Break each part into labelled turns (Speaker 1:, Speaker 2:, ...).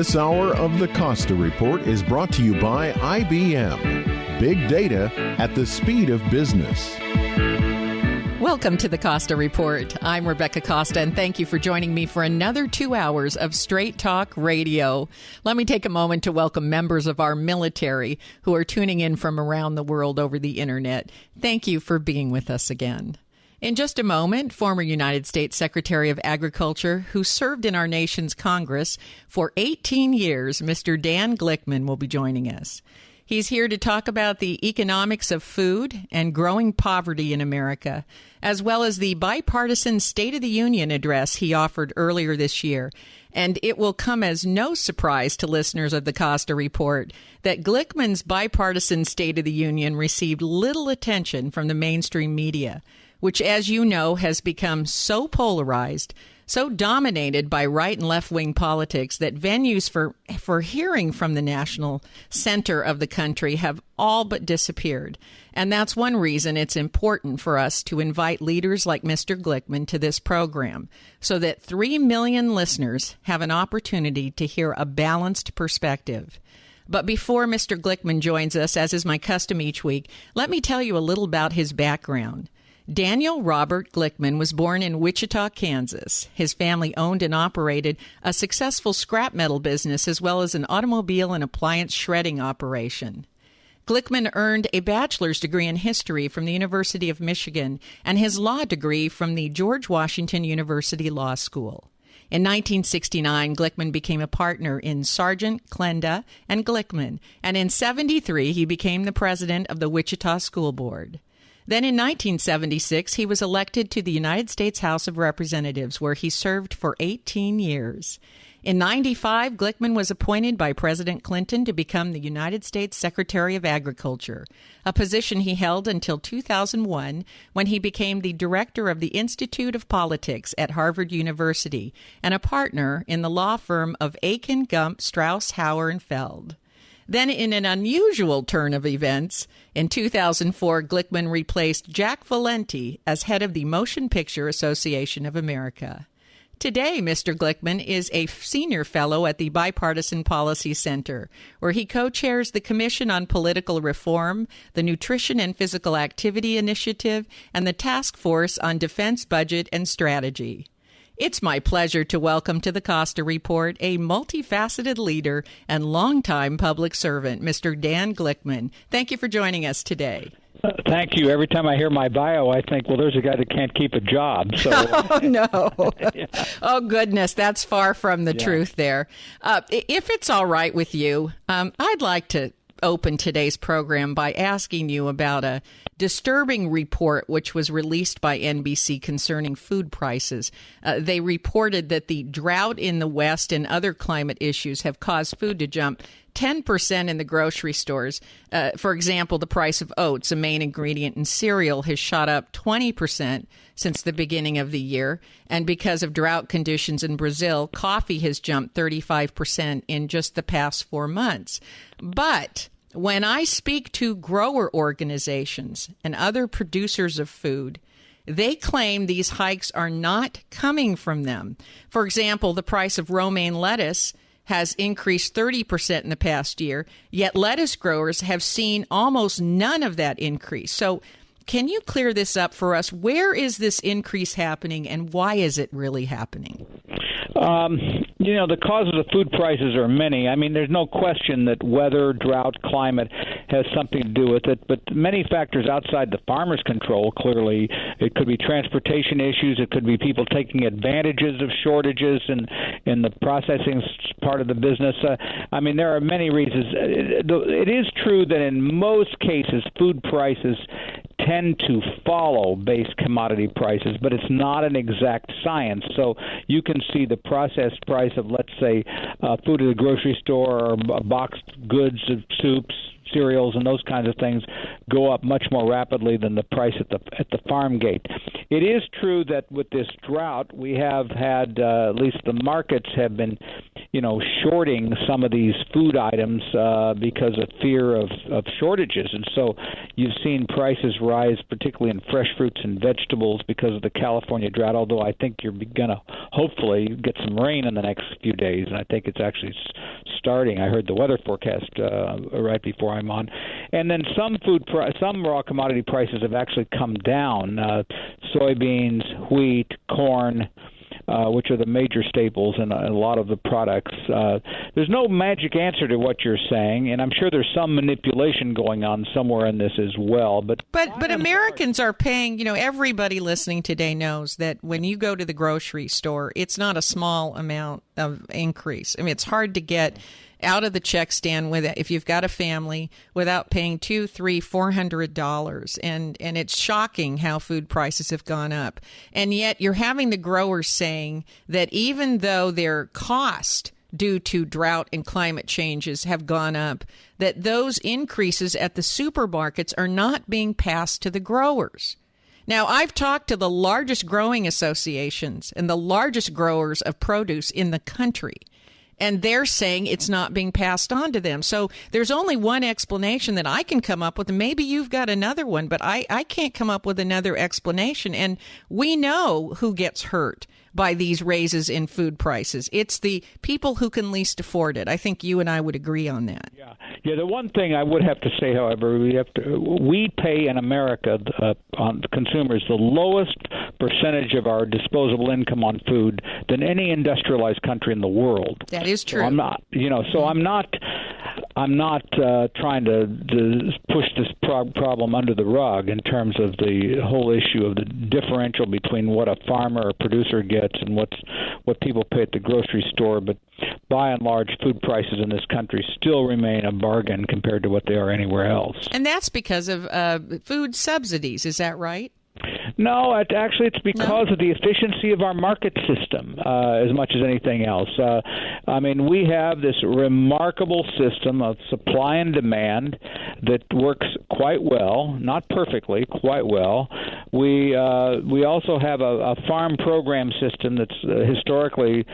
Speaker 1: This hour of the Costa Report is brought to you by IBM. Big data at the speed of business.
Speaker 2: Welcome to the Costa Report. I'm Rebecca Costa, and thank you for joining me for another 2 hours of Straight Talk Radio. Let me take a moment to welcome members of our military who are tuning in from around the world over the internet. Thank you for being with us again. In just a moment, former United States Secretary of Agriculture, who served in our nation's Congress for 18 years, Mr. Dan Glickman, will be joining us. He's here to talk about the economics of food and growing poverty in America, as well as the bipartisan State of the Union address he offered earlier this year. And it will come as no surprise to listeners of the Costa Report that Glickman's bipartisan State of the Union received little attention from the mainstream media, which, as you know, has become so polarized, so dominated by right and left-wing politics that venues for hearing from the national center of the country have all but disappeared. And that's one reason it's important for us to invite leaders like Mr. Glickman to this program, so that 3 million listeners have an opportunity to hear a balanced perspective. But before Mr. Glickman joins us, as is my custom each week, let me tell you a little about his background. Daniel Robert Glickman was born in Wichita, Kansas. His family owned and operated a successful scrap metal business as well as an automobile and appliance shredding operation. Glickman earned a bachelor's degree in history from the University of Michigan and his law degree from the George Washington University Law School. In 1969, Glickman became a partner in Sargent, Klenda, and Glickman, and in 1973 he became the president of the Wichita School Board. Then in 1976, he was elected to the United States House of Representatives, where he served for 18 years. In 1995, Glickman was appointed by President Clinton to become the United States Secretary of Agriculture, a position he held until 2001, when he became the director of the Institute of Politics at Harvard University and a partner in the law firm of Aiken, Gump, Strauss, Hauer, and Feld. Then, in an unusual turn of events, in 2004, Glickman replaced Jack Valenti as head of the Motion Picture Association of America. Today, Mr. Glickman is a senior fellow at the Bipartisan Policy Center, where he co-chairs the Commission on Political Reform, the Nutrition and Physical Activity Initiative, and the Task Force on Defense Budget and Strategy. It's my pleasure to welcome to the Costa Report a multifaceted leader and longtime public servant, Mr. Dan Glickman. Thank you for joining us today.
Speaker 3: Thank you. Every time I hear my bio, I think, well, there's a guy that can't keep a job. So.
Speaker 2: Oh, no. Oh, goodness. That's far from the truth there. If it's all right with you, I'd like to open today's program by asking you about a disturbing report which was released by NBC concerning food prices. They reported that the drought in the West and other climate issues have caused food to jump 10% in the grocery stores. For example, the price of oats, a main ingredient in cereal, has shot up 20% since the beginning of the year. And because of drought conditions in Brazil, coffee has jumped 35% in just the past 4 months. But when I speak to grower organizations and other producers of food, they claim these hikes are not coming from them. For example, the price of romaine lettuce has increased 30% in the past year, yet lettuce growers have seen almost none of that increase. So can you clear this up for us? Where is this increase happening, and why is it really happening?
Speaker 3: The causes of food prices are many. I mean, there's no question that weather, drought, climate has something to do with it, but many factors outside the farmer's control, clearly. It could be transportation issues. It could be people taking advantages of shortages in the processing part of the business. There are many reasons. It is true that in most cases, food prices tend to follow base commodity prices, but it's not an exact science. So you can see the processed price of, let's say, food at a grocery store or boxed goods of soups, cereals, and those kinds of things go up much more rapidly than the price at the farm gate. it is true that with this drought, we have had, at least the markets have been, shorting some of these food items because of fear of shortages. And so you've seen prices rise, particularly in fresh fruits and vegetables because of the California drought, although I think you're going to hopefully get some rain in the next few days, and I think it's actually starting. I heard the weather forecast right before I'm on. And then some raw commodity prices have actually come down. Soybeans, wheat, corn, which are the major staples in a lot of the products. There's no magic answer to what you're saying, and I'm sure there's some manipulation going on somewhere in this as well. But
Speaker 2: Americans are paying, everybody listening today knows that when you go to the grocery store, it's not a small amount of increase. I mean, it's hard to get out of the check stand with it if you've got a family without paying $200, $300, $400, and it's shocking how food prices have gone up. And yet you're having the growers saying that even though their cost due to drought and climate changes have gone up, that those increases at the supermarkets are not being passed to the growers. Now, I've talked to the largest growing associations and the largest growers of produce in the country, and they're saying it's not being passed on to them. So there's only one explanation that I can come up with, and maybe you've got another one, but I can't come up with another explanation. And we know who gets hurt by these raises in food prices. It's the people who can least afford it. I think you and I would agree on that.
Speaker 3: Yeah. The one thing I would have to say, however, we pay in America on consumers the lowest percentage of our disposable income on food than any industrialized country in the world.
Speaker 2: That is true.
Speaker 3: So I'm not, I'm not trying to push this problem under the rug in terms of the whole issue of the differential between what a farmer or producer gets and what people pay at the grocery store. But by and large, food prices in this country still remain a bargain compared to what they are anywhere else.
Speaker 2: And that's because of food subsidies. Is that right?
Speaker 3: No, it's because of the efficiency of our market system as much as anything else. We have this remarkable system of supply and demand that works quite well, not perfectly, quite well. We also have a farm program system that's historically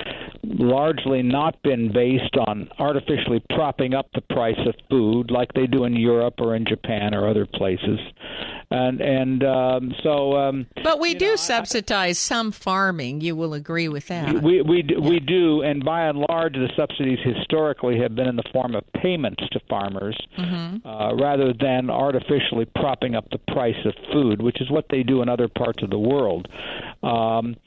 Speaker 3: largely not been based on artificially propping up the price of food like they do in Europe or in Japan or other places.
Speaker 2: But we do subsidize some farming. You will agree with that.
Speaker 3: We do, and by and large, the subsidies historically have been in the form of payments to farmers rather than artificially propping up the price of food, which is what they do in other parts of the world. And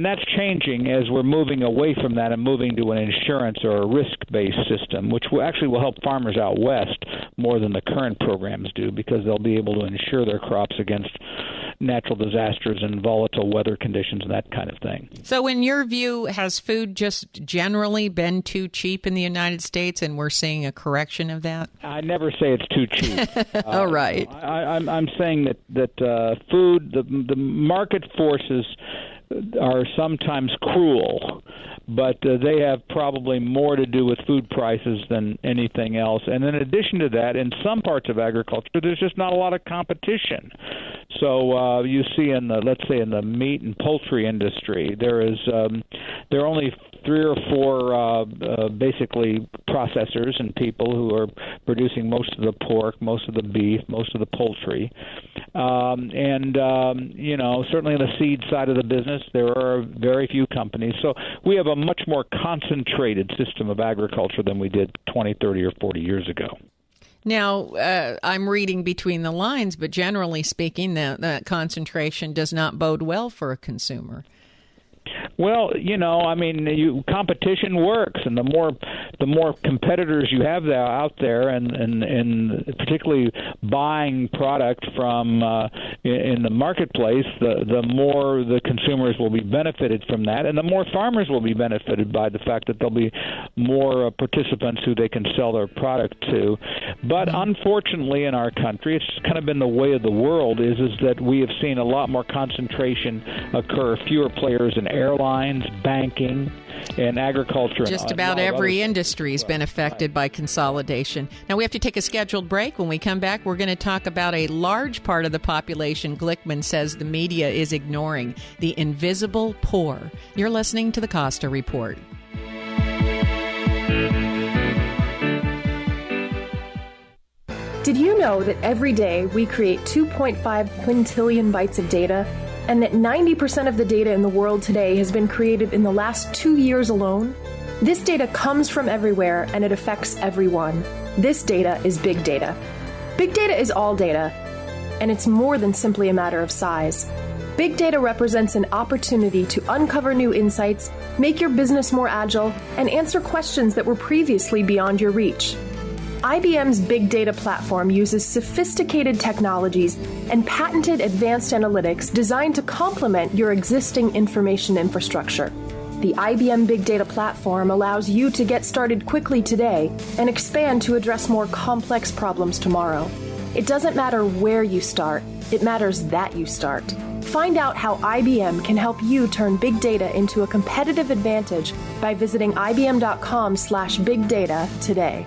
Speaker 3: that's changing as we're moving away from that and moving to an insurance or a risk-based system, which will help farmers out west more than the current programs do, because they'll be able to insure their crops against natural disasters and volatile weather conditions and that kind of thing.
Speaker 2: So in your view, has food just generally been too cheap in the United States, and we're seeing a correction of that?
Speaker 3: I never say it's too cheap.
Speaker 2: All right.
Speaker 3: I'm saying that food, the market forces are sometimes cruel, but they have probably more to do with food prices than anything else. And in addition to that, in some parts of agriculture, there's just not a lot of competition. So you see in the meat and poultry industry, there are only 3 or 4 basically processors and people who are producing most of the pork, most of the beef, most of the poultry. Certainly on the seed side of the business, there are very few companies. So we have a much more concentrated system of agriculture than we did 20, 30, or 40 years ago.
Speaker 2: Now, I'm reading between the lines, but generally speaking, that concentration does not bode well for a consumer.
Speaker 3: Well, competition works, and the more competitors you have out there, and particularly buying product from in the marketplace, the more the consumers will be benefited from that, and the more farmers will be benefited by the fact that there'll be more participants who they can sell their product to. But unfortunately, in our country, it's kind of been the way of the world. Is that we have seen a lot more concentration occur, fewer players in airlines airlines, banking, and agriculture.
Speaker 2: Just about every industry's been affected by consolidation. Now, we have to take a scheduled break. When we come back, we're going to talk about a large part of the population Glickman says the media is ignoring, the invisible poor. You're listening to the Costa Report.
Speaker 4: Did you know that every day we create 2.5 quintillion bytes of data, and that 90% of the data in the world today has been created in the last 2 years alone? This data comes from everywhere, and it affects everyone. This data is big data. Big data is all data, and it's more than simply a matter of size. Big data represents an opportunity to uncover new insights, make your business more agile, and answer questions that were previously beyond your reach. IBM's Big Data platform uses sophisticated technologies and patented advanced analytics designed to complement your existing information infrastructure. The IBM Big Data platform allows you to get started quickly today and expand to address more complex problems tomorrow. It doesn't matter where you start, it matters that you start. Find out how IBM can help you turn big data into a competitive advantage by visiting ibm.com/bigdata today.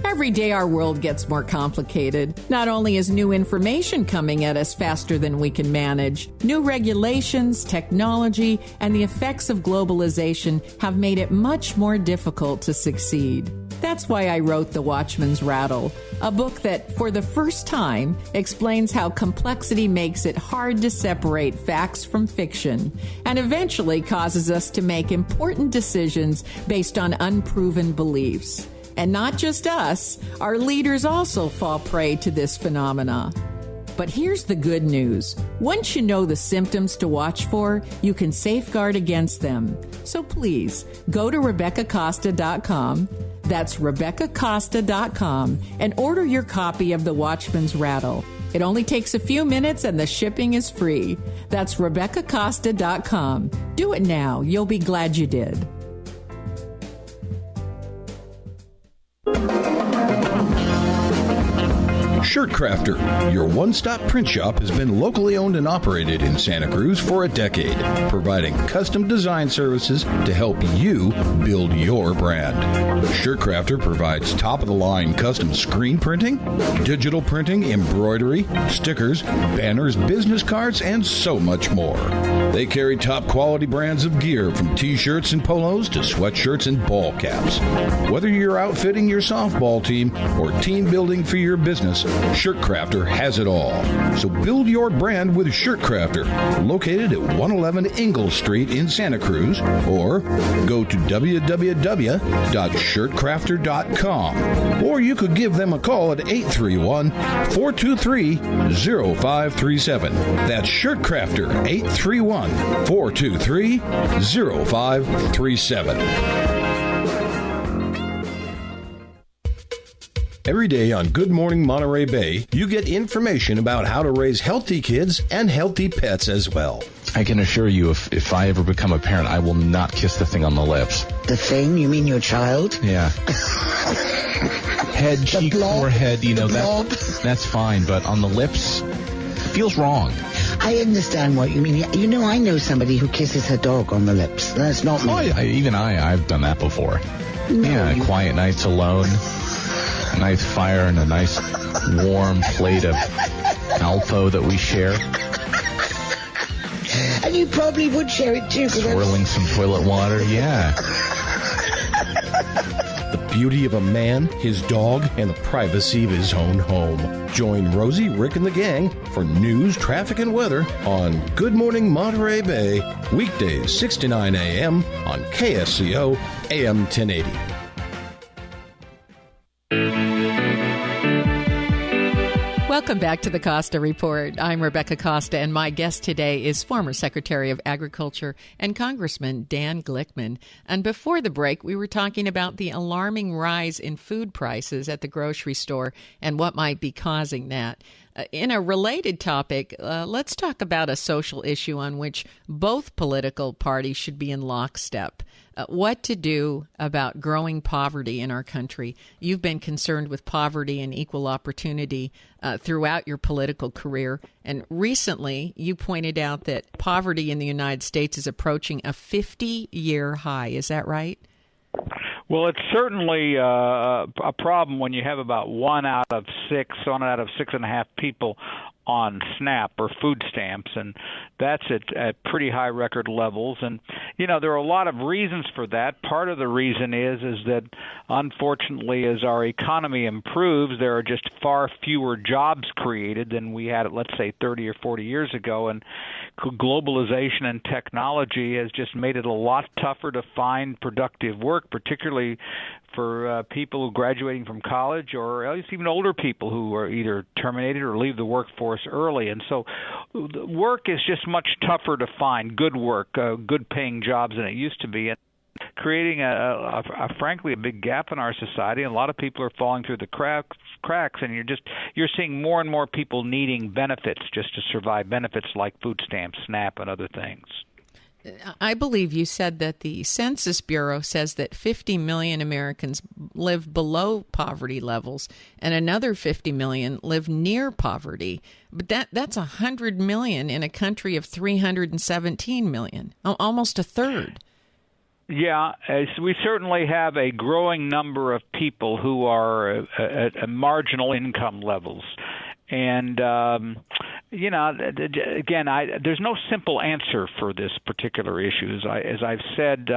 Speaker 2: Every day our world gets more complicated. Not only is new information coming at us faster than we can manage, new regulations, technology, and the effects of globalization have made it much more difficult to succeed. That's why I wrote The Watchman's Rattle, a book that, for the first time, explains how complexity makes it hard to separate facts from fiction, and eventually causes us to make important decisions based on unproven beliefs. And not just us, our leaders also fall prey to this phenomena. But here's the good news. Once you know the symptoms to watch for, you can safeguard against them. So please, go to RebeccaCosta.com, that's RebeccaCosta.com, and order your copy of The Watchman's Rattle. It only takes a few minutes and the shipping is free. That's RebeccaCosta.com. Do it now. You'll be glad you did.
Speaker 5: Shirt Crafter, your one-stop print shop, has been locally owned and operated in Santa Cruz for a decade, providing custom design services to help you build your brand. Shirt Crafter provides top-of-the-line custom screen printing, digital printing, embroidery, stickers, banners, business cards, and so much more. They carry top-quality brands of gear from T-shirts and polos to sweatshirts and ball caps. Whether you're outfitting your softball team or team building for your business, Shirt Crafter has it all. So build your brand with Shirt Crafter, located at 111 Ingle Street in Santa Cruz, or go to www.shirtcrafter.com. Or you could give them a call at 831-423-0537. That's Shirt Crafter, 831-423-0537. Every day on Good Morning Monterey Bay, you get information about how to raise healthy kids and healthy pets as well.
Speaker 6: I can assure you, if I ever become a parent, I will not kiss the thing on the lips.
Speaker 7: The thing? You mean your child?
Speaker 6: Yeah. Head, cheek, forehead, that's fine, but on the lips, it feels wrong.
Speaker 7: I understand what you mean. You know, I know somebody who kisses her dog on the lips. That's not me.
Speaker 6: Oh, yeah, I've done that before.
Speaker 7: No,
Speaker 6: yeah, quiet nights alone. A nice fire and a nice warm plate of Alpo that we share.
Speaker 7: And you probably would share it too.
Speaker 6: Swirling some toilet water, yeah.
Speaker 5: The beauty of a man, his dog, and the privacy of his own home. Join Rosie, Rick, and the gang for news, traffic, and weather on Good Morning Monterey Bay, weekdays 6 to 9 a.m. on KSCO AM 1080.
Speaker 2: Welcome back to the Costa Report. I'm Rebecca Costa, and my guest today is former Secretary of Agriculture and Congressman Dan Glickman. And before the break, we were talking about the alarming rise in food prices at the grocery store and what might be causing that. In a related topic, let's talk about a social issue on which both political parties should be in lockstep. What to do about growing poverty in our country. You've been concerned with poverty and equal opportunity throughout your political career. And recently, you pointed out that poverty in the United States is approaching a 50-year high. Is that right?
Speaker 3: Well, it's certainly a problem when you have about 1 out of 6.5 people on SNAP or food stamps, and that's at pretty high record levels. And there are a lot of reasons for that. Part of the reason is that unfortunately, as our economy improves, there are just far fewer jobs created than we had, let's say, 30 or 40 years ago. And globalization and technology has just made it a lot tougher to find productive work, particularly for people graduating from college, or at least even older people who are either terminated or leave the workforce early. And so work is just much tougher to find, good work, good-paying jobs than it used to be. And creating frankly a big gap in our society. And a lot of people are falling through the cracks, and you're seeing more and more people needing benefits just to survive, benefits like food stamps, SNAP, and other things.
Speaker 2: I believe you said that the Census Bureau says that 50 million Americans live below poverty levels and another 50 million live near poverty. But that's 100 million in a country of 317 million, almost a third.
Speaker 3: Yeah, we certainly have a growing number of people who are at marginal income levels. And, again, there's no simple answer for this particular issue. As I've said,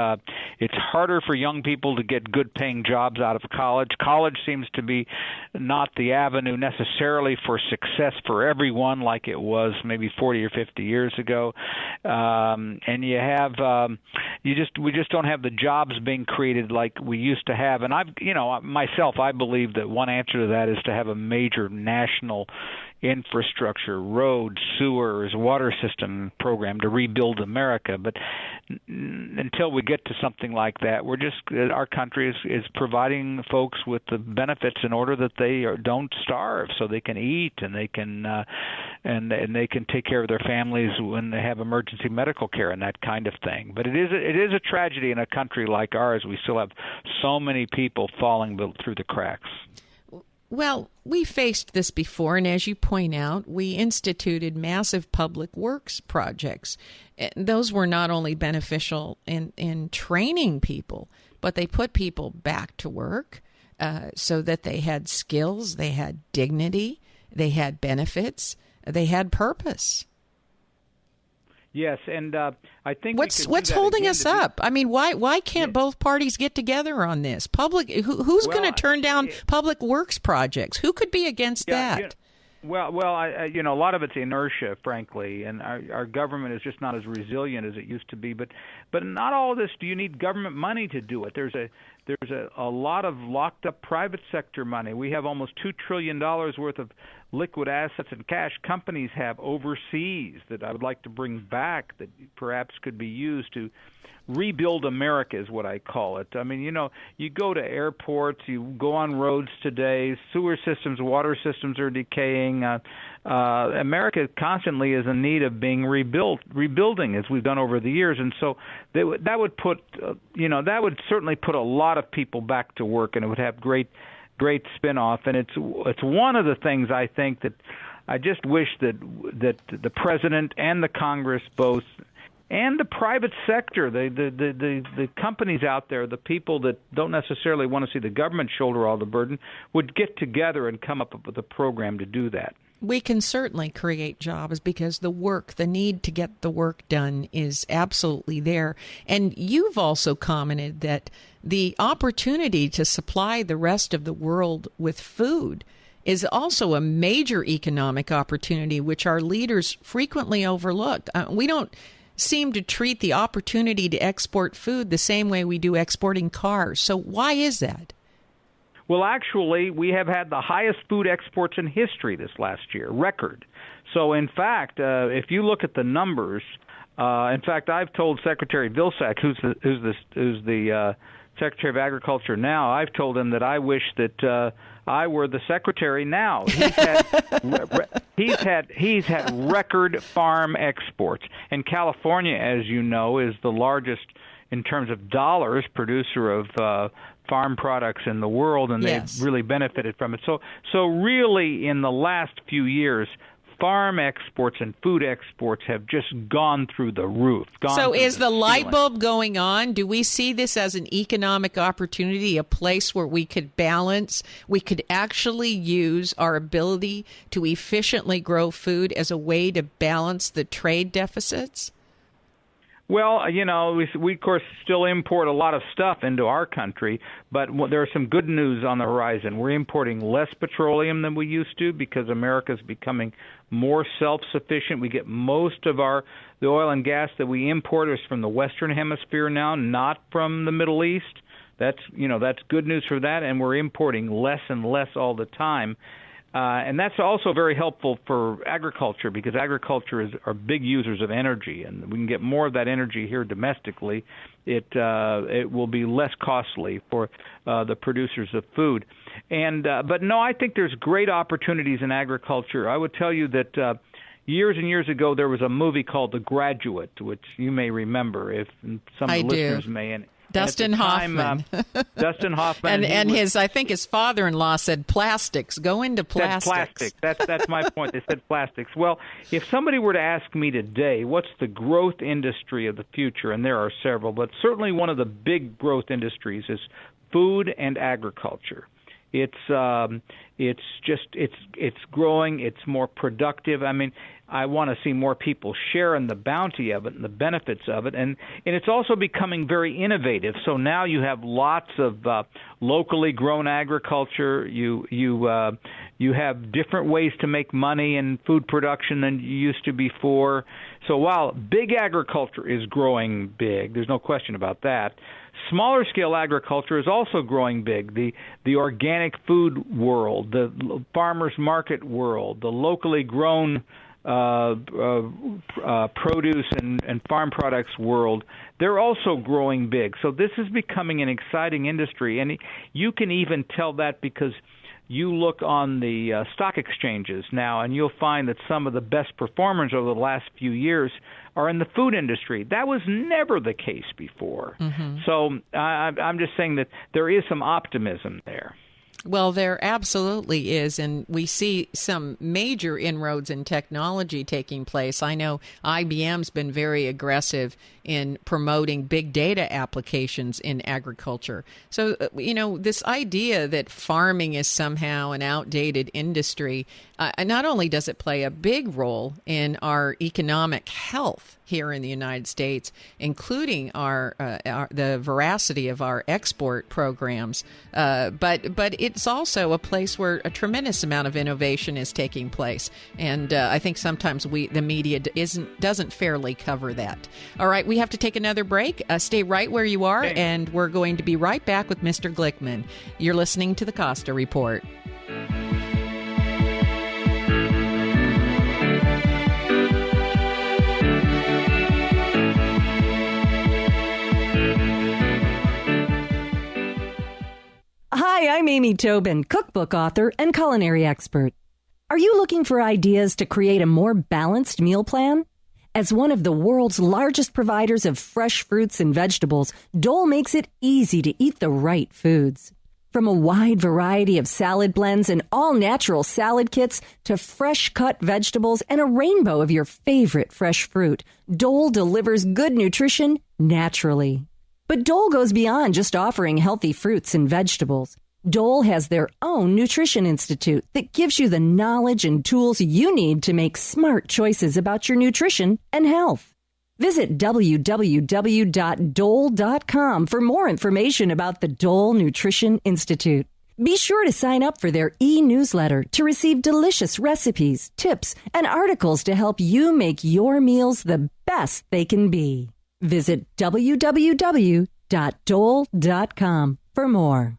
Speaker 3: it's harder for young people to get good-paying jobs out of college. College seems to be not the avenue necessarily for success for everyone like it was maybe 40 or 50 years ago. And you have we just don't have the jobs being created like we used to have. And myself, I believe that one answer to that is to have a major national infrastructure, roads, sewers, water system program to rebuild America. But until we get to something like that, our country is providing folks with the benefits in order that they don't starve, so they can eat and they can and they can take care of their families when they have emergency medical care and that kind of thing. But it is a tragedy in a country like ours. We still have so many people falling through the cracks.
Speaker 2: Well, we faced this before, and as you point out, we instituted massive public works projects. Those were not only beneficial in training people, but they put people back to work so that they had skills, they had dignity, they had benefits, they had purpose.
Speaker 3: Yes, and I think
Speaker 2: what's holding us up? I mean, why can't both parties get together on this? Who's going to turn down public works projects? Who could be against that?
Speaker 3: Well, a lot of it's inertia, frankly, and our government is just not as resilient as it used to be. But not all of this. Do you need government money to do it? There's a lot of locked up private sector money. We have almost $2 trillion worth of liquid assets and cash companies have overseas that I would like to bring back that perhaps could be used to rebuild America, is what I call it. I mean, you go to airports, you go on roads today, sewer systems, water systems are decaying. America constantly is in need of being rebuilding as we've done over the years. And so that would certainly put a lot of people back to work, and it would have great spin-off. And it's one of the things I think that I just wish that the president and the Congress both, and the private sector, the companies out there, the people that don't necessarily want to see the government shoulder all the burden, would get together and come up with a program to do that.
Speaker 2: We can certainly create jobs because the need to get the work done is absolutely there. And you've also commented that the opportunity to supply the rest of the world with food is also a major economic opportunity, which our leaders frequently overlook. We don't seem to treat the opportunity to export food the same way we do exporting cars. So why is that?
Speaker 3: Well, actually, we have had the highest food exports in history this last year, record. So, in fact, if you look at the numbers, in fact, I've told Secretary Vilsack, who's the Secretary of Agriculture now, I've told him that I wish that I were the secretary now. He's had record farm exports, and California, as you know, is the largest in terms of dollars producer of farm products in the world, and they've really benefited from it. So really, in the last few years, farm exports and food exports have just gone through the roof.
Speaker 2: So is the light bulb going on? Do we see this as an economic opportunity, a place where we could balance, we could actually use our ability to efficiently grow food as a way to balance the trade deficits?
Speaker 3: Well, you know, we of course still import a lot of stuff into our country, but there's some good news on the horizon. We're importing less petroleum than we used to because America's becoming more self-sufficient. We get most of the oil and gas that we import is from the Western Hemisphere now, not from the Middle East. That's good news for that, and we're importing less and less all the time. And that's also very helpful for agriculture because agriculture are big users of energy, and we can get more of that energy here domestically. It will be less costly for the producers of food. But no, I think there's great opportunities in agriculture. I would tell you that years and years ago there was a movie called The Graduate, which you may remember, if some of the listeners may.
Speaker 2: Dustin Hoffman.
Speaker 3: Dustin Hoffman.
Speaker 2: and I think his father-in-law said plastics. Go into plastics.
Speaker 3: That's my point. They said plastics. Well, if somebody were to ask me today, what's the growth industry of the future, and there are several, but certainly one of the big growth industries is food and agriculture. It's growing. It's more productive. I mean, I want to see more people share in the bounty of it and the benefits of it, and it's also becoming very innovative. So now you have lots of locally grown agriculture. You have different ways to make money in food production than you used to before. So while big agriculture is growing big, there's no question about that. Smaller scale agriculture is also growing big. The organic food world, the farmers market world, the locally grown produce and farm products world, they're also growing big. So this is becoming an exciting industry, and you can even tell that because you look on the stock exchanges now, and you'll find that some of the best performers over the last few years are in the food industry. That was never the case before. Mm-hmm. So I'm just saying that there is some optimism there.
Speaker 2: Well, there absolutely is, and we see some major inroads in technology taking place. I know IBM's been very aggressive in promoting big data applications in agriculture. So, this idea that farming is somehow an outdated industry, not only does it play a big role in our economic health here in the United States, including the veracity of our export programs, but it's also a place where a tremendous amount of innovation is taking place, and I think sometimes the media doesn't fairly cover that. All right, we have to take another break. Stay right where you are, and we're going to be right back with Mr. Glickman. You're listening to the Costa Report.
Speaker 8: Hi, I'm Amy Tobin, cookbook author and culinary expert. Are you looking for ideas to create a more balanced meal plan? As one of the world's largest providers of fresh fruits and vegetables, Dole makes it easy to eat the right foods. From a wide variety of salad blends and all-natural salad kits to fresh-cut vegetables and a rainbow of your favorite fresh fruit, Dole delivers good nutrition naturally. But Dole goes beyond just offering healthy fruits and vegetables. Dole has their own Nutrition Institute that gives you the knowledge and tools you need to make smart choices about your nutrition and health. Visit www.dole.com for more information about the Dole Nutrition Institute. Be sure to sign up for their e-newsletter to receive delicious recipes, tips, and articles to help you make your meals the best they can be. Visit www.dole.com for more.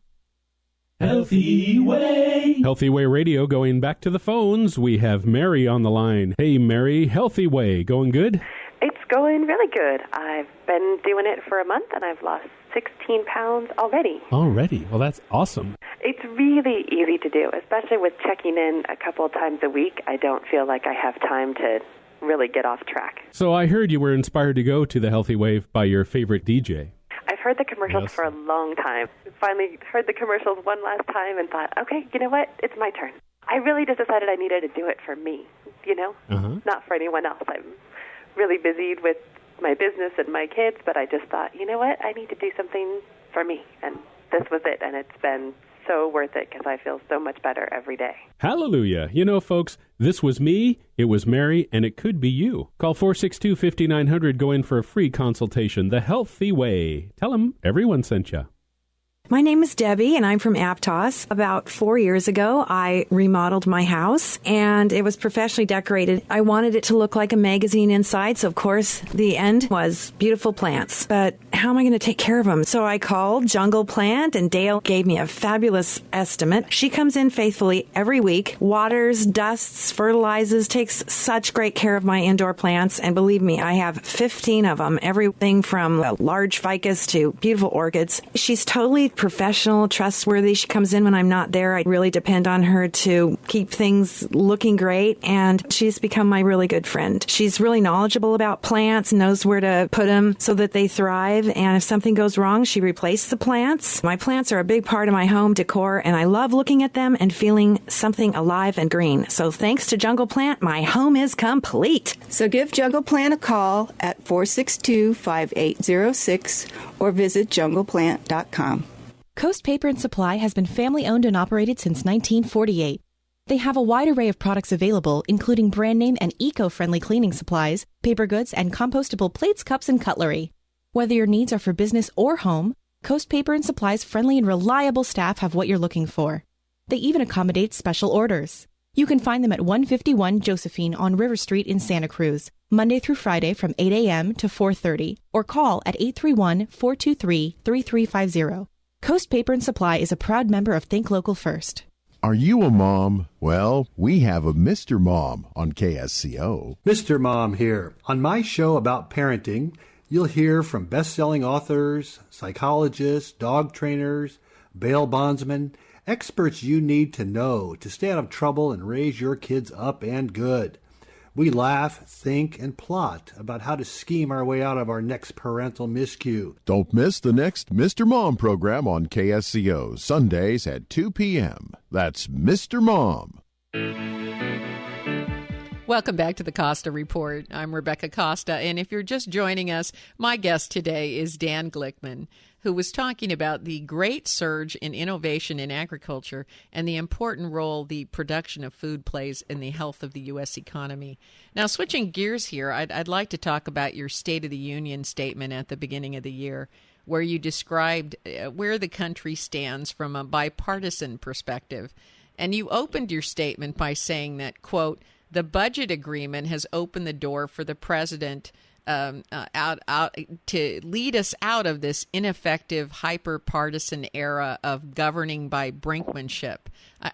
Speaker 9: Healthy Way. Healthy Way Radio, going back to the phones. We have Mary on the line. Hey, Mary, Healthy Way, going good?
Speaker 10: It's going really good. I've been doing it for a month, and I've lost 16 pounds already.
Speaker 9: Already? Well, that's awesome.
Speaker 10: It's really easy to do, especially with checking in a couple of times a week. I don't feel like I have time to really get off track.
Speaker 9: So I heard you were inspired to go to the Healthy Wave by your favorite DJ.
Speaker 10: I've heard the commercials for a long time. Finally heard the commercials one last time and thought, okay, you know what? It's my turn. I really just decided I needed to do it for me, not for anyone else. I'm really busy with my business and my kids, but I just thought, you know what? I need to do something for me. And this was it, and it's been so worth it because I feel so much better every day.
Speaker 9: Hallelujah. You know, folks, this was me, it was Mary, and it could be you. Call 462-5900, go in for a free consultation. The Healthy Way. Tell them everyone sent you.
Speaker 11: My name is Debbie, and I'm from Aptos. About 4 years ago, I remodeled my house, and it was professionally decorated. I wanted it to look like a magazine inside, so of course, the end was beautiful plants. But how am I going to take care of them? So I called Jungle Plant, and Dale gave me a fabulous estimate. She comes in faithfully every week, waters, dusts, fertilizes, takes such great care of my indoor plants, and believe me, I have 15 of them, everything from large ficus to beautiful orchids. She's totally professional, trustworthy. She comes in when I'm not there. I really depend on her to keep things looking great, and she's become my really good friend. She's really knowledgeable about plants, knows where to put them so that they thrive, and if something goes wrong, she replaces the plants. My plants are a big part of my home decor, and I love looking at them and feeling something alive and green. So thanks to Jungle Plant, my home is complete.
Speaker 12: So give Jungle Plant a call at 462-5806 or visit jungleplant.com.
Speaker 13: Coast Paper and Supply has been family-owned and operated since 1948. They have a wide array of products available, including brand name and eco-friendly cleaning supplies, paper goods, and compostable plates, cups, and cutlery. Whether your needs are for business or home, Coast Paper and Supply's friendly and reliable staff have what you're looking for. They even accommodate special orders. You can find them at 151 Josephine on River Street in Santa Cruz, Monday through Friday from 8 a.m. to 4:30, or call at 831-423-3350. Coast Paper and Supply is a proud member of Think Local First.
Speaker 1: Are you a mom? Well, we have a Mr. Mom on KSCO.
Speaker 14: Mr. Mom here. On my show about parenting, you'll hear from best-selling authors, psychologists, dog trainers, bail bondsmen, experts you need to know to stay out of trouble and raise your kids up and good. We laugh, think, and plot about how to scheme our way out of our next parental miscue.
Speaker 1: Don't miss the next Mr. Mom program on KSCO, Sundays at 2 p.m. That's Mr. Mom.
Speaker 2: Welcome back to the Costa Report. I'm Rebecca Costa, and if you're just joining us, my guest today is Dan Glickman, who was talking about the great surge in innovation in agriculture and the important role the production of food plays in the health of the U.S. economy. Now, switching gears here, I'd like to talk about your State of the Union statement at the beginning of the year, where you described where the country stands from a bipartisan perspective. And you opened your statement by saying that, quote, the budget agreement has opened the door for the president out to lead us out of this ineffective, hyper-partisan era of governing by brinkmanship.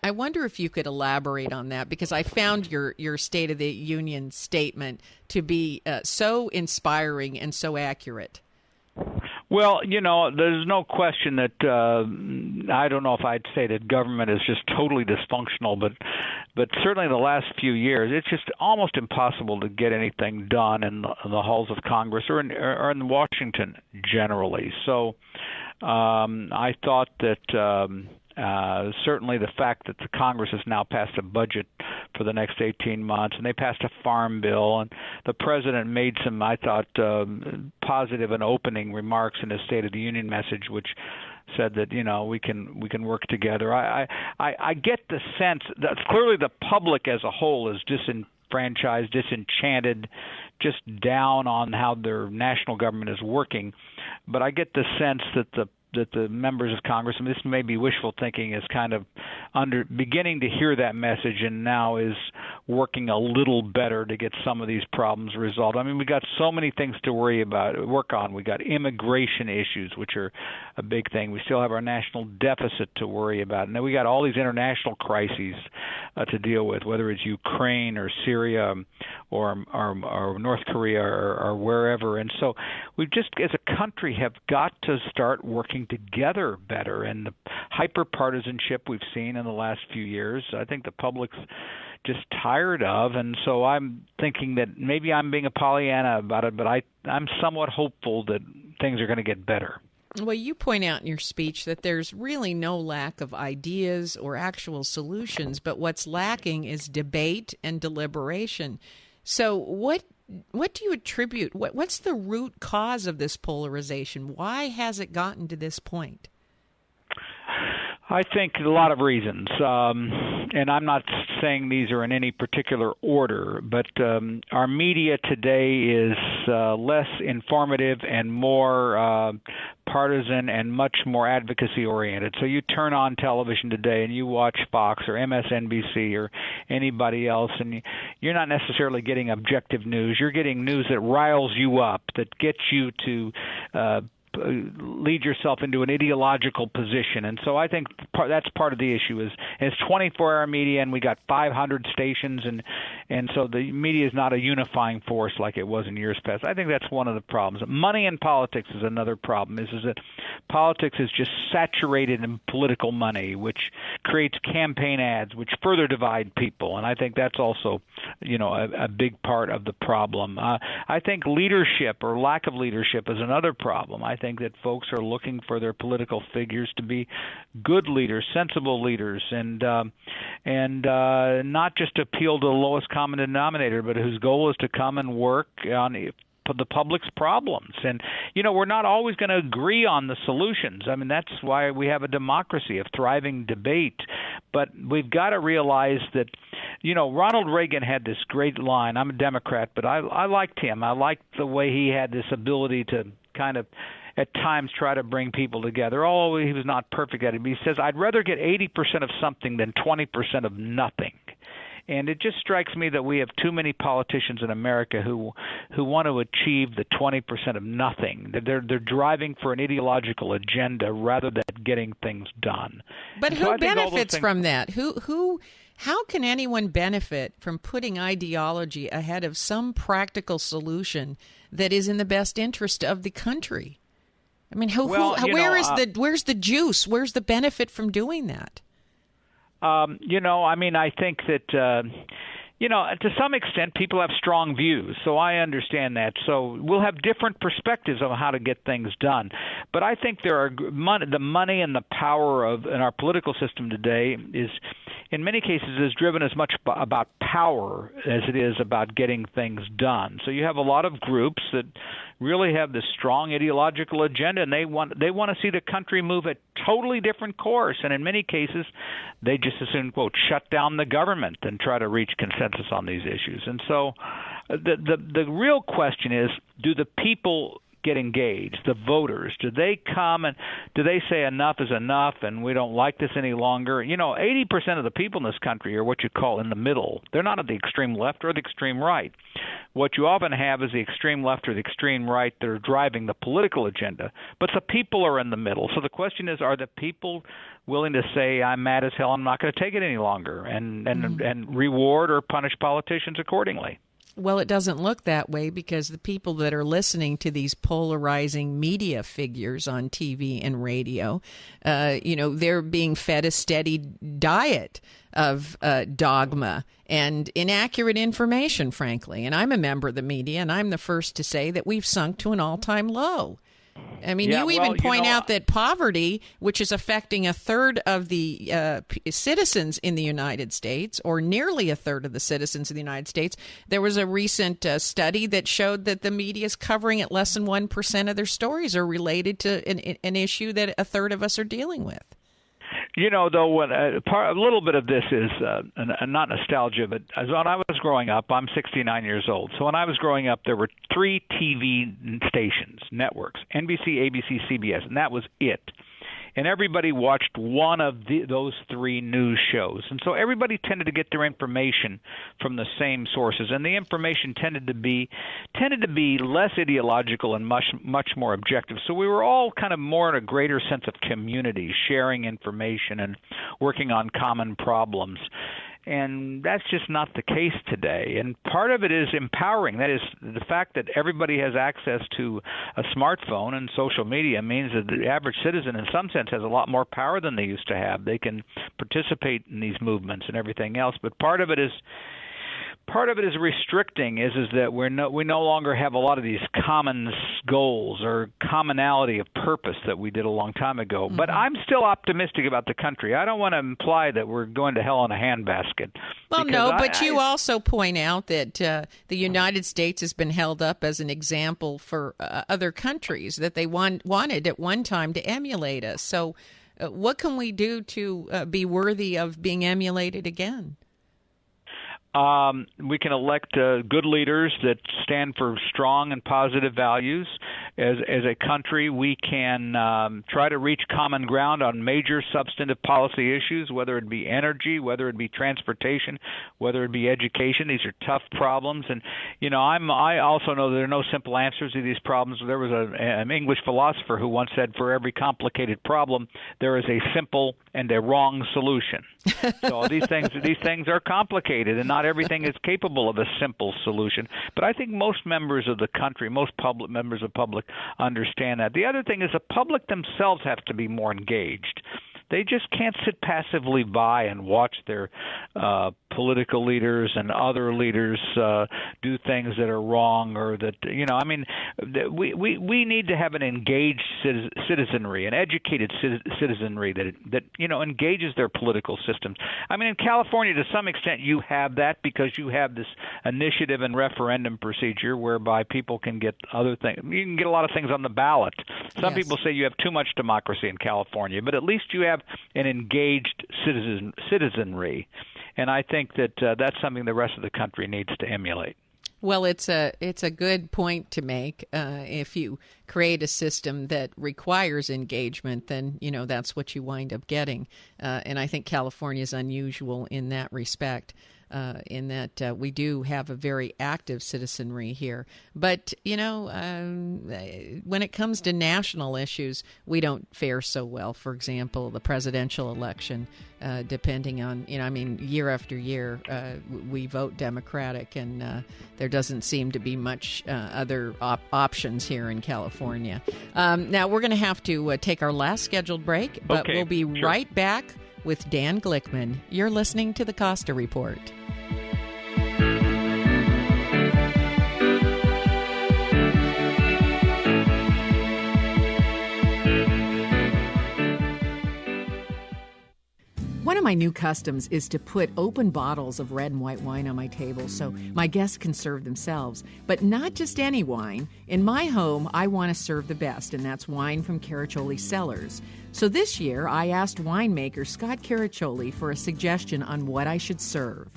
Speaker 2: I wonder if you could elaborate on that, because I found your State of the Union statement to be so inspiring and so accurate.
Speaker 3: Well, there's no question that I don't know if I'd say that government is just totally dysfunctional, but certainly in the last few years, it's just almost impossible to get anything done in the halls of Congress or in Washington generally. So I thought that certainly the fact that the Congress has now passed a budget for the next 18 months, and they passed a farm bill, and the president made some, I thought, positive and opening remarks in his State of the Union message, which said that we can work together. I get the sense that clearly the public as a whole is disenfranchised, disenchanted, just down on how their national government is working. But I get the sense that the members of Congress, and this may be wishful thinking, is kind of beginning to hear that message and now is working a little better to get some of these problems resolved. I mean, we got so many things to work on. We got immigration issues, which are a big thing. We still have our national deficit to worry about. And then we got all these international crises. to deal with, whether it's Ukraine or Syria or North Korea or wherever. And so we just, as a country, have got to start working together better. And the hyper-partisanship we've seen in the last few years, I think the public's just tired of. And so I'm thinking that maybe I'm being a Pollyanna about it, but I'm somewhat hopeful that things are going to get better.
Speaker 2: Well, you point out in your speech that there's really no lack of ideas or actual solutions, but what's lacking is debate and deliberation. So what do you attribute? What's the root cause of this polarization? Why has it gotten to this point?
Speaker 3: I think a lot of reasons, and I'm not saying these are in any particular order, but our media today is less informative and more partisan and much more advocacy-oriented. So you turn on television today and you watch Fox or MSNBC or anybody else, and you're not necessarily getting objective news. You're getting news that riles you up, that gets you to lead yourself into an ideological position. And so I think that's part of the issue is it's 24-hour media, and we got 500 stations, and so the media is not a unifying force like it was in years past. I think that's one of the problems. Money in politics is another problem, is that politics is just saturated in political money, which creates campaign ads, which further divide people, and I think that's also, a big part of the problem. I think leadership or lack of leadership is another problem. I think that folks are looking for their political figures to be good leaders, sensible leaders, and not just appeal to the lowest common denominator, but whose goal is to come and work on the public's problems. And, we're not always going to agree on the solutions. I mean, that's why we have a democracy of thriving debate. But we've got to realize that, Ronald Reagan had this great line. I'm a Democrat, but I liked him. I liked the way he had this ability to kind of at times try to bring people together. Although he was not perfect at it. He says, I'd rather get 80% of something than 20% of nothing. And it just strikes me that we have too many politicians in America who want to achieve the 20% of nothing. They're driving for an ideological agenda rather than getting things done.
Speaker 2: But who benefits from that? How can anyone benefit from putting ideology ahead of some practical solution that is in the best interest of the country? I mean, where's the juice? Where's the benefit from doing that? I think that, to some extent, people have strong views, so I understand that. So we'll have different perspectives on how to get things done. But I think the money and the power in our political system today is, in many cases, is driven as much about power as it is about getting things done. So you have a lot of groups that really have this strong ideological agenda, and they want to see the country move a totally different course. And in many cases, they just as soon, quote, shut down the government than try to reach consensus on these issues. And so the real question is, do the people get engaged, the voters? Do they come and do they say enough is enough and we don't like this any longer? 80% of the people in this country are what you call in the middle. They're not at the extreme left or the extreme right. What you often have is the extreme left or the extreme right that are driving the political agenda, but the people are in the middle. So the question is, are the people willing to say, I'm mad as hell, I'm not going to take it any longer, and reward or punish politicians accordingly? Well, it doesn't look that way because the people that are listening to these polarizing media figures on TV and radio, they're being fed a steady diet of dogma and inaccurate information, frankly. And I'm a member of the media, and I'm the first to say that we've sunk to an all-time low. I mean, you even point out that poverty, which is affecting a third of the citizens in the United States, or nearly a third of the citizens in the United States, there was a recent study that showed that the media is covering at less than 1% of their stories are related to an issue that a third of us are dealing with.
Speaker 3: Though, a little bit of this is not nostalgia, but as when I was growing up, I'm 69 years old. So when I was growing up, there were 3 TV stations, networks, NBC, ABC, CBS, and that was it. And everybody watched one of those 3 news shows. And so everybody tended to get their information from the same sources. And the information tended to be less ideological and much more objective. So we were all kind of more in a greater sense of community, sharing information and working on common problems. And that's just not the case today. And part of it is empowering. That is, the fact that everybody has access to a smartphone and social media means that the average citizen, in some sense, has a lot more power than they used to have. They can participate in these movements and everything else. But part of it is restricting is that we no longer have a lot of these common goals or commonality of purpose that we did a long time ago. Mm-hmm. But I'm still optimistic about the country. I don't want to imply that we're going to hell in a handbasket.
Speaker 2: Well, no, but you also point out that the United States has been held up as an example for other countries that they wanted at one time to emulate us. So what can we do to be worthy of being emulated again?
Speaker 3: We can elect good leaders that stand for strong and positive values. As a country, we can try to reach common ground on major substantive policy issues, whether it be energy, whether it be transportation, whether it be education. These are tough problems, and I also know there are no simple answers to these problems. There was an English philosopher who once said, "For every complicated problem, there is a simple and a wrong solution." So these things are complicated, and not everything is capable of a simple solution. But I think most members of the country, most members of public understand that. The other thing is the public themselves have to be more engaged. They just can't sit passively by and watch their political leaders and other leaders do things that are wrong, or that we need to have an engaged citizenry, an educated citizenry that engages their political systems. I mean, in California, to some extent, you have that because you have this initiative and referendum procedure whereby people can get other things. You can get a lot of things on the ballot. Some people say you have too much democracy in California, but at least you have an engaged citizenry, and I think that that's something the rest of the country needs to emulate.
Speaker 2: Well, it's a good point to make. If you create a system that requires engagement, then that's what you wind up getting, and I think California is unusual in that respect. In that we do have a very active citizenry here. But, when it comes to national issues, we don't fare so well. For example, the presidential election, depending on, year after year, we vote Democratic, and there doesn't seem to be much other options here in California. Now, we're going to have to take our last scheduled break, but we'll be right back with Dan Glickman. You're listening to the Costa Report. One of my new customs is to put open bottles of red and white wine on my table so my guests can serve themselves. But not just any wine. In my home, I want to serve the best, and that's wine from Caraccioli Cellars. So this year, I asked winemaker Scott Caraccioli for a suggestion on what I should serve.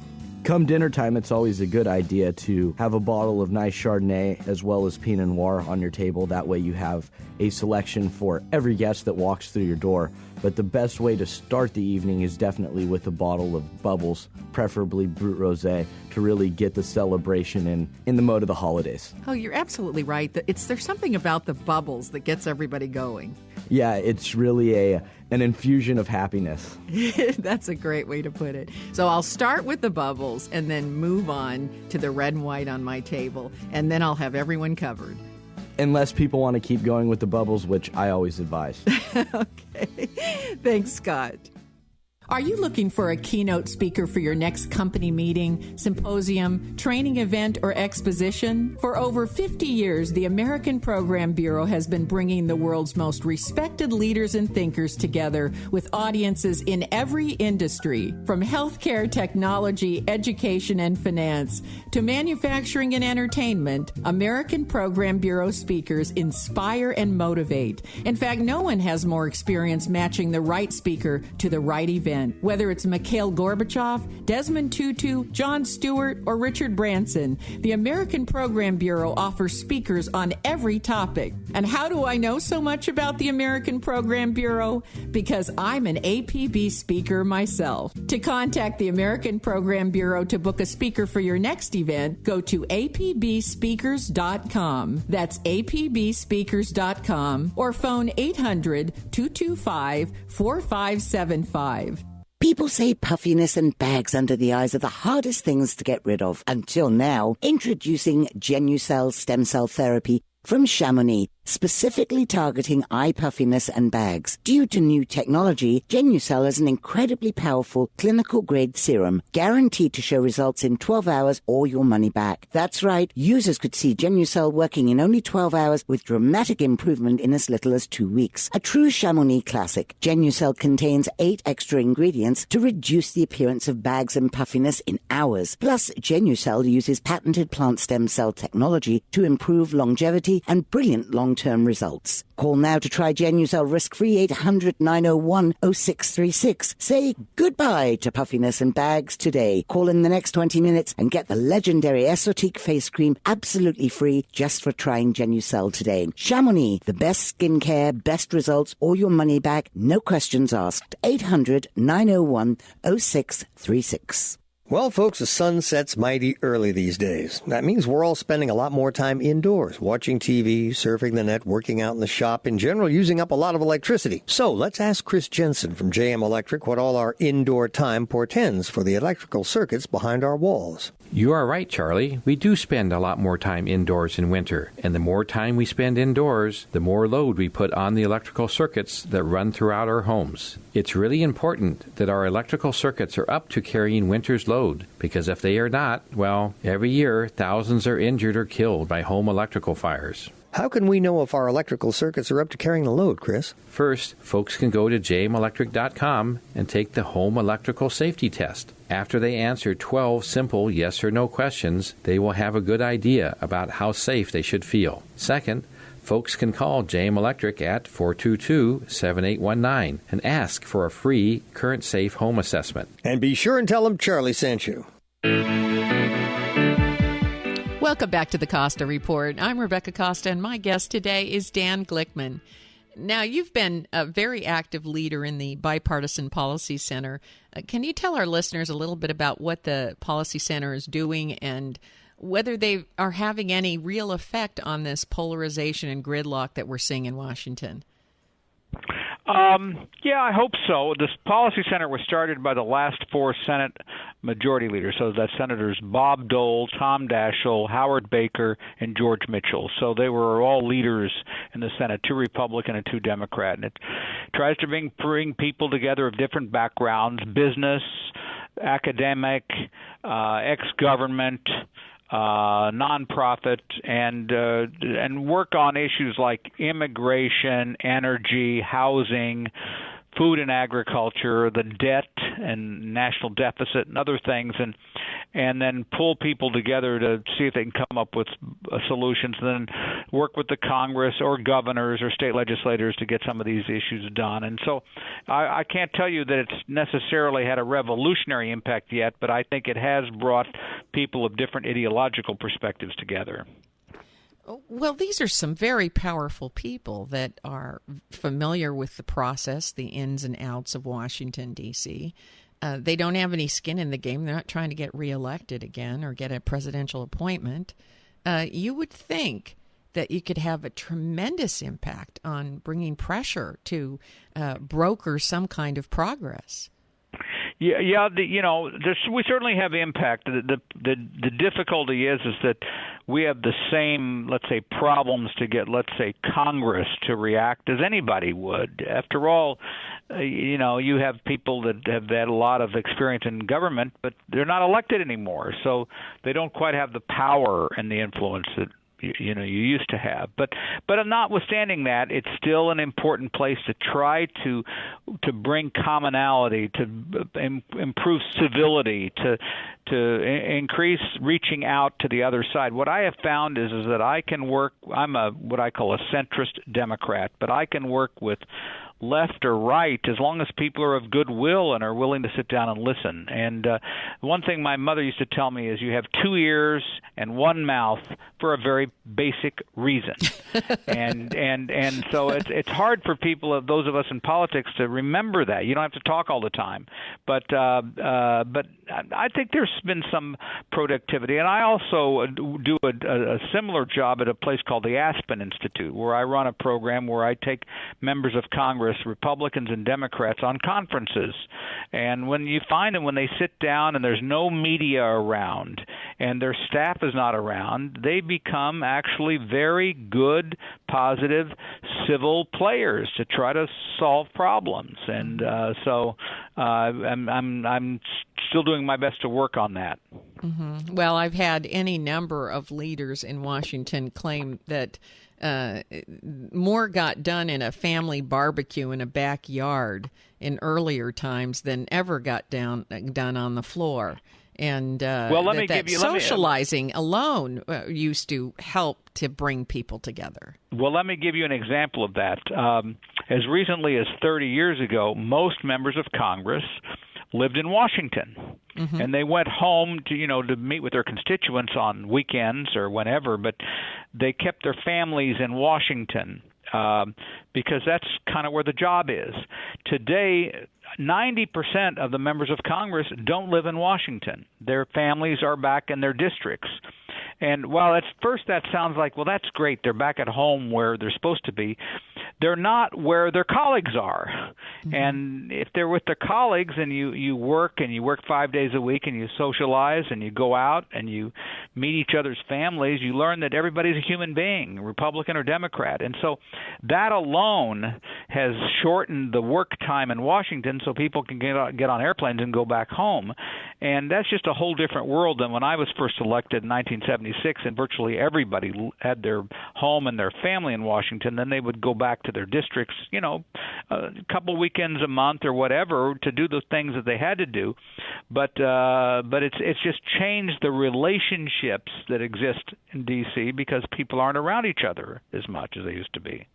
Speaker 15: Come dinner time, it's always a good idea to have a bottle of nice Chardonnay as well as Pinot Noir on your table. That way you have a selection for every guest that walks through your door. But the best way to start the evening is definitely with a bottle of bubbles, preferably Brut Rosé, to really get the celebration in the mode of the holidays.
Speaker 2: Oh, you're absolutely right. There's something about the bubbles that gets everybody going.
Speaker 15: Yeah, it's really an infusion of happiness.
Speaker 2: That's a great way to put it. So I'll start with the bubbles and then move on to the red and white on my table, and then I'll have everyone covered.
Speaker 15: Unless people want to keep going with the bubbles, which I always advise.
Speaker 2: Okay. Thanks, Scott. Are you looking for a keynote speaker for your next company meeting, symposium, training event, or exposition? For over 50 years, the American Program Bureau has been bringing the world's most respected leaders and thinkers together with audiences in every industry, from healthcare, technology, education, and finance, to manufacturing and entertainment. American Program Bureau speakers inspire and motivate. In fact, no one has more experience matching the right speaker to the right event. Whether it's Mikhail Gorbachev, Desmond Tutu, Jon Stewart, or Richard Branson, the American Program Bureau offers speakers on every topic. And how do I know so much about the American Program Bureau? Because I'm an APB speaker myself. To contact the American Program Bureau to book a speaker for your next event, go to apbspeakers.com. That's apbspeakers.com, or phone 800-225-4575.
Speaker 7: People say puffiness and bags under the eyes are the hardest things to get rid of. Until now, introducing Genucell stem cell therapy from Chamonix, specifically targeting eye puffiness and bags. Due to new technology, Genucell is an incredibly powerful clinical-grade serum, guaranteed to show results in 12 hours or your money back. That's right, users could see Genucell working in only 12 hours with dramatic improvement in as little as 2 weeks. A true Chamonix classic, Genucell contains 8 extra ingredients to reduce the appearance of bags and puffiness in hours. Plus, Genucell uses patented plant stem cell technology to improve longevity and brilliant long-term results. Call now to try Genucell risk-free 800-901-0636. Say goodbye to puffiness and bags today. Call in the next 20 minutes and get the legendary Esotique face cream absolutely free just for trying Genucell today. Chamonix, the best skincare, best results, or your money back, no questions asked. 800-901-0636.
Speaker 16: Well, folks, the sun sets mighty early these days. That means we're all spending a lot more time indoors, watching TV, surfing the net, working out in the shop, in general, using up a lot of electricity. So let's ask Chris Jensen from JM Electric what all our indoor time portends for the electrical circuits behind our walls.
Speaker 17: You are right, Charlie. We do spend a lot more time indoors in winter, and the more time we spend indoors, the more load we put on the electrical circuits that run throughout our homes. It's really important that our electrical circuits are up to carrying winter's load, because if they are not, well, every year thousands are injured or killed by home electrical fires.
Speaker 16: How can we know if our electrical circuits are up to carrying the load, Chris?
Speaker 17: First, folks can go to jmelectric.com and take the home electrical safety test. After they answer 12 simple yes or no questions, they will have a good idea about how safe they should feel. Second, folks can call JM Electric at 422-7819 and ask for a free current safe home assessment.
Speaker 16: And be sure and tell them Charlie sent you.
Speaker 2: Welcome back to the Costa Report. I'm Rebecca Costa, and my guest today is Dan Glickman. Now, you've been a very active leader in the Bipartisan Policy Center. Can you tell our listeners a little bit about what the Policy Center is doing and whether they are having any real effect on this polarization and gridlock that we're seeing in Washington?
Speaker 3: Yeah, I hope so. This Policy Center was started by the last 4 Senate majority leaders. So that's Senators Bob Dole, Tom Daschle, Howard Baker, and George Mitchell. So they were all leaders in the Senate, 2 Republican and 2 Democrat. And it tries to bring people together of different backgrounds, business, academic, ex-government, nonprofit, and work on issues like immigration, energy, housing, food and agriculture, the debt and national deficit and other things, and then pull people together to see if they can come up with solutions, and then work with the Congress or governors or state legislators to get some of these issues done. And so I can't tell you that it's necessarily had a revolutionary impact yet, but I think it has brought people of different ideological perspectives together.
Speaker 2: Well, these are some very powerful people that are familiar with the process, the ins and outs of Washington, D.C. They don't have any skin in the game. They're not trying to get reelected again or get a presidential appointment. You would think that you could have a tremendous impact on bringing pressure to broker some kind of progress.
Speaker 3: Yeah. We certainly have impact. The difficulty is that we have the same, let's say, problems to get, let's say, Congress to react as anybody would. After all, you have people that have had a lot of experience in government, but they're not elected anymore, so they don't quite have the power and the influence that you used to have. But notwithstanding that, it's still an important place to try to bring commonality, to improve civility, to increase reaching out to the other side. What I have found is that I can work. I'm what I call a centrist Democrat, but I can work with left or right as long as people are of goodwill and are willing to sit down and listen. And one thing my mother used to tell me is you have 2 ears and 1 mouth for a very basic reason. and so it's hard for people, those of us in politics, to remember that. You don't have to talk all the time. But I think there's been some productivity. And I also do a similar job at a place called the Aspen Institute, where I run a program where I take members of Congress Congress, Republicans and Democrats, on conferences. And when you find them, when they sit down and there's no media around and their staff is not around, they become actually very good, positive, civil players to try to solve problems. And so I'm still doing my best to work on that.
Speaker 2: Mm-hmm. Well, I've had any number of leaders in Washington claim that more got done in a family barbecue in a backyard in earlier times than ever got done on the floor. And socializing alone used to help to bring people together.
Speaker 3: Well, let me give you an example of that. As recently as 30 years ago, most members of Congress lived in Washington, and they went home to meet with their constituents on weekends or whenever, but they kept their families in Washington because that's kind of where the job is. Today, 90% of the members of Congress don't live in Washington. Their families are back in their districts. And while at first that sounds like, well, that's great, they're back at home where they're supposed to be, they're not where their colleagues are. Mm-hmm. And if they're with their colleagues and you work 5 days a week and you socialize and you go out and you meet each other's families, you learn that everybody's a human being, Republican or Democrat. And so that alone has shortened the work time in Washington so people can get on airplanes and go back home. And that's just a whole different world than when I was first elected in 1976 and virtually everybody had their home and their family in Washington. Then they would go back to their districts, a couple weekends a month or whatever to do the things that they had to do. But it's just changed the relationships that exist in D.C. because people aren't around each other as much as they used to be.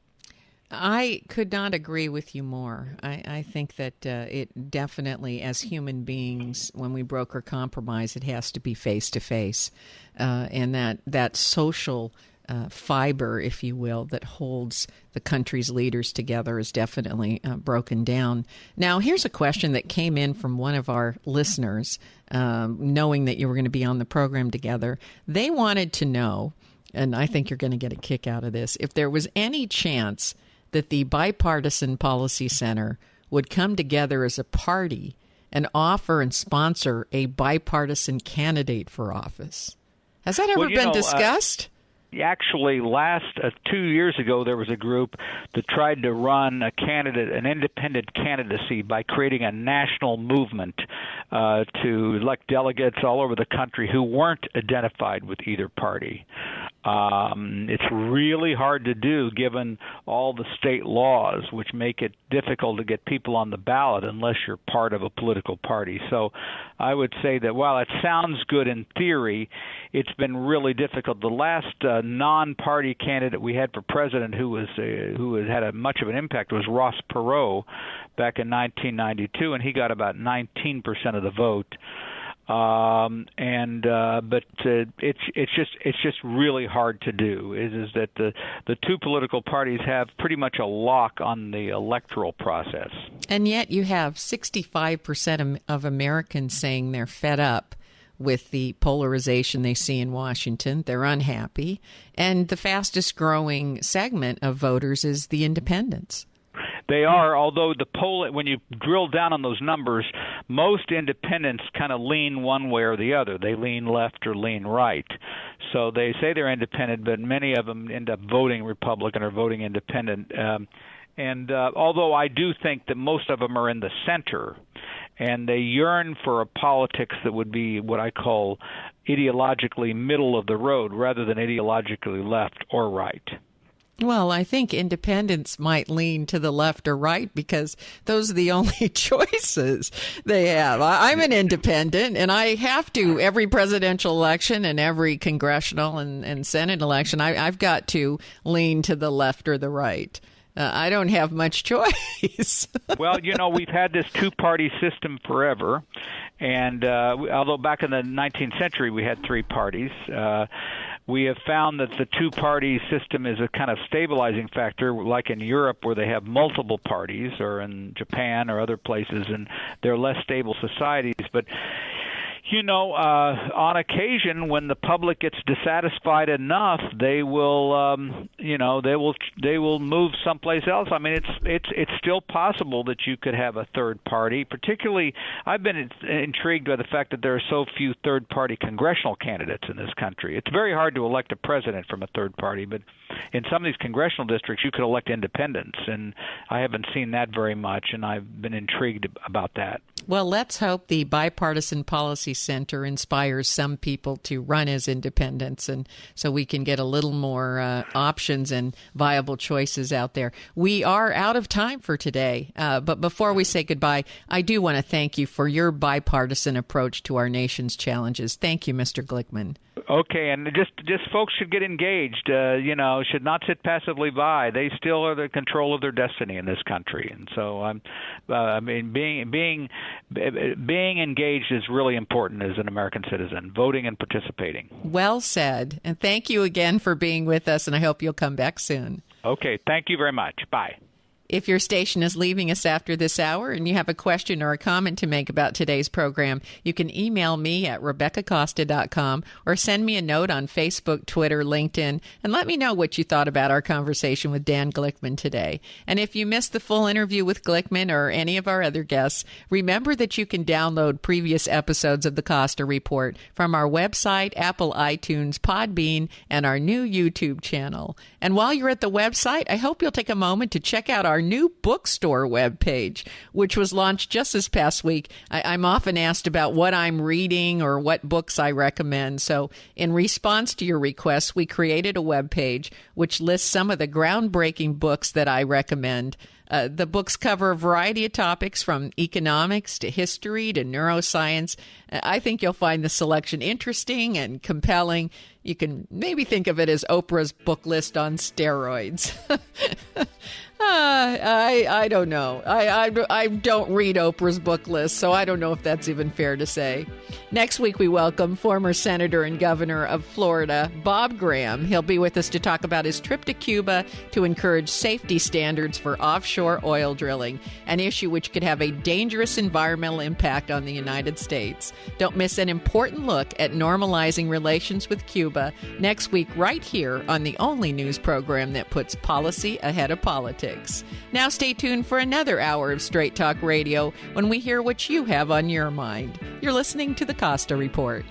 Speaker 2: I could not agree with you more. I think that it definitely, as human beings, when we broker compromise, it has to be face-to-face. And that social fiber, if you will, that holds the country's leaders together is definitely broken down. Now, here's a question that came in from one of our listeners, knowing that you were going to be on the program together. They wanted to know, and I think you're going to get a kick out of this, if there was any chance that the Bipartisan Policy Center would come together as a party and offer and sponsor a bipartisan candidate for office. Has that ever been discussed?
Speaker 3: Actually, 2 years ago, there was a group that tried to run an independent candidacy by creating a national movement to elect delegates all over the country who weren't identified with either party. It's really hard to do given all the state laws, which make it difficult to get people on the ballot unless you're part of a political party. So I would say that while it sounds good in theory, it's been really difficult. The last non-party candidate we had for president who had much of an impact was Ross Perot back in 1992, and he got about 19% of the vote. But it's just really hard to do. Is that the two political parties have pretty much a lock on the electoral process.
Speaker 2: And yet you have 65% of Americans saying they're fed up with the polarization they see in Washington. They're unhappy. And the fastest growing segment of voters is the independents.
Speaker 3: They are, although when you drill down on those numbers, most independents kind of lean one way or the other. They lean left or lean right. So they say they're independent, but many of them end up voting Republican or voting independent. Although I do think that most of them are in the center, and they yearn for a politics that would be what I call ideologically middle of the road rather than ideologically left or right.
Speaker 2: Well, I think independents might lean to the left or right because those are the only choices they have. I'm an independent, and I have to, every presidential election and every congressional and Senate election, I've got to lean to the left or the right. I don't have much choice.
Speaker 3: Well, we've had this two-party system forever, and although back in the 19th century we had three parties, we have found that the two-party system is a kind of stabilizing factor, like in Europe where they have multiple parties, or in Japan or other places, and they're less stable societies. But On occasion, when the public gets dissatisfied enough, they will, they will move someplace else. I mean, it's still possible that you could have a third party. Particularly, I've been intrigued by the fact that there are so few third party congressional candidates in this country. It's very hard to elect a president from a third party, but in some of these congressional districts, you could elect independents, and I haven't seen that very much, and I've been intrigued about that.
Speaker 2: Well, let's hope the Bipartisan Policy Center inspires some people to run as independents, and so we can get a little more options and viable choices out there. We are out of time for today, but before we say goodbye, I do want to thank you for your bipartisan approach to our nation's challenges. Thank you, Mr. Glickman.
Speaker 3: Okay, and just folks should get engaged. Should not sit passively by. They still are the control of their destiny in this country, and so being engaged is really important as an American citizen. Voting and participating.
Speaker 2: Well said, and thank you again for being with us. And I hope you'll come back soon.
Speaker 3: Okay, thank you very much. Bye.
Speaker 2: If your station is leaving us after this hour and you have a question or a comment to make about today's program, you can email me at RebeccaCosta.com or send me a note on Facebook, Twitter, LinkedIn, and let me know what you thought about our conversation with Dan Glickman today. And if you missed the full interview with Glickman or any of our other guests, remember that you can download previous episodes of the Costa Report from our website, Apple iTunes, Podbean, and our new YouTube channel. And while you're at the website, I hope you'll take a moment to check out our new bookstore webpage, which was launched just this past week. I'm often asked about what I'm reading or what books I recommend. So in response to your requests, we created a webpage which lists some of the groundbreaking books that I recommend. The books cover a variety of topics from economics to history to neuroscience. I think you'll find the selection interesting and compelling. You can maybe think of it as Oprah's book list on steroids. I don't know. I don't read Oprah's book list, so I don't know if that's even fair to say. Next week, we welcome former Senator and Governor of Florida, Bob Graham. He'll be with us to talk about his trip to Cuba to encourage safety standards for offshore oil drilling, an issue which could have a dangerous environmental impact on the United States. Don't miss an important look at normalizing relations with Cuba next week right here on the only news program that puts policy ahead of politics. Now stay tuned for another hour of Straight Talk Radio when we hear what you have on your mind. You're listening to the Costa Report.